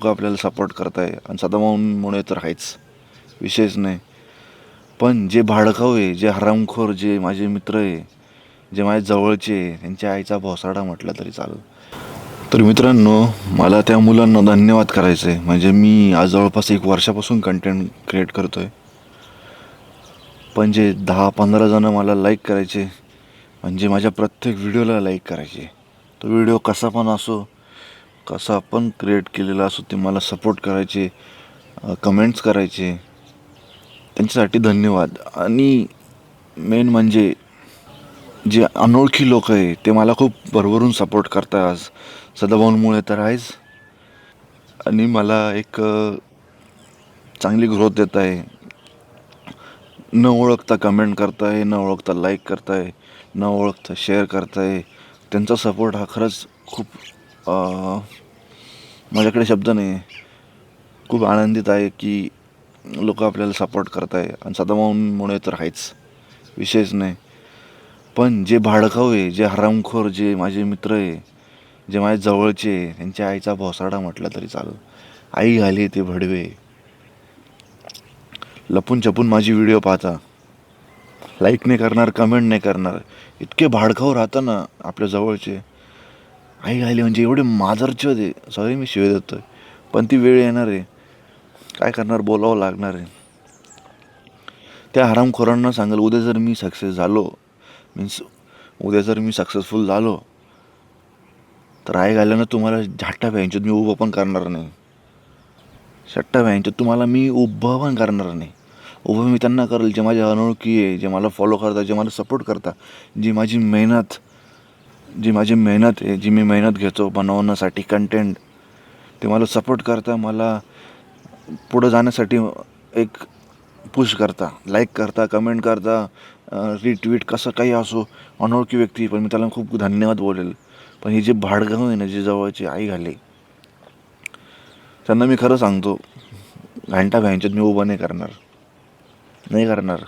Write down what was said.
लोक आपल्याला सपोर्ट करत आहे आणि सदाभाऊंमुळे तर आहेच, विषयच नाही. पण जे भाडखाऊ आहे, जे हरामखोर, जे माझे मित्र आहे, जे माझ्या जवळचे आहे, त्यांच्या आईचा भोसाडा म्हटलं तरी चालेल. तर मित्रांनो, मला त्या मुलांना धन्यवाद करायचं आहे. म्हणजे मी आज जवळपास 1 वर्षापासून कंटेंट क्रिएट करतो आहे, पण जे 10-15 जणं मला लाईक करायचे, म्हणजे माझ्या प्रत्येक व्हिडिओला लाईक करायचे. तो व्हिडिओ कसा पण असो, कसा पण क्रिएट केलेला असो, ते मला सपोर्ट करायचे, कमेंट्स करायचे, त्यांच्यासाठी धन्यवाद. आणि मेन म्हणजे जे अनोळखी लोक आहे ते मला खूप भरभरून सपोर्ट करतात आज, सदाभाऊंमुळे तर आहेच. आणि मला एक चांगली ग्रोथ देत आहे. न ओळखता कमेंट करताय, न ओळखता लाईक करताय, न ओळखता शेअर करताय. त्यांचा सपोर्ट हा खरंच खूप माझ्याकडे शब्द नाही. खूप आनंदित आहे की लोक आपल्याला सपोर्ट करत आहे आणि सदाभाऊंमुळे तर आहेच, विषयच नाही. पण जे भाडखाऊ आहे, जे हरामखोर, जे माझे मित्र आहे, जे माझ्या जवळचे आहे, त्यांच्या आईचा भोसाडा म्हटलं तरी चालेल. आई घाली ते भडवे, लपून छपून माझी व्हिडिओ पाहता, लाईक नाही करणार, कमेंट नाही करणार. इतके भाडखाऊ राहतं ना आपल्या जवळचे. आई घाली म्हणजे एवढे माजरचे होते. सॉरी मी शिवे देतोय, पण ती वेळ येणार आहे. काय करणार, बोलावं लागणार आहे. त्या हरामखोरांना सांगाल, उद्या जर मी सक्सेस झालो, मीन्स उद्या जर मी सक्सेसफुल झालो, तर आई घाल्यानं तुम्हाला झाट्टा व्हायच्यात मी उभं पण करणार नाही. शट्टा व्हायच्यात तुम्हाला मी उभं पण करणार नाही. उभं मी त्यांना करेल जे माझ्या अनोळखी आहे, जे मला फॉलो करतात, जे मला सपोर्ट करतात, जी माझी मेहनत आहे, जी मी मेहनत घेतो बनवण्यासाठी कंटेंट, ते मला सपोर्ट करता, मला पुढं जाण्यासाठी एक पुश करता, लाईक करता, कमेंट करता, रिट्वीट कसं काही असो, अनोळखी व्यक्ती, पण मी त्याला खूप धन्यवाद बोलेल. पण हे जे भाडगाव आहे ना, जे जवळचे आई घाले, त्यांना मी खरं सांगतो, घंटा भ्यांच्यात मी उभं नाही करणार, नाही करणार.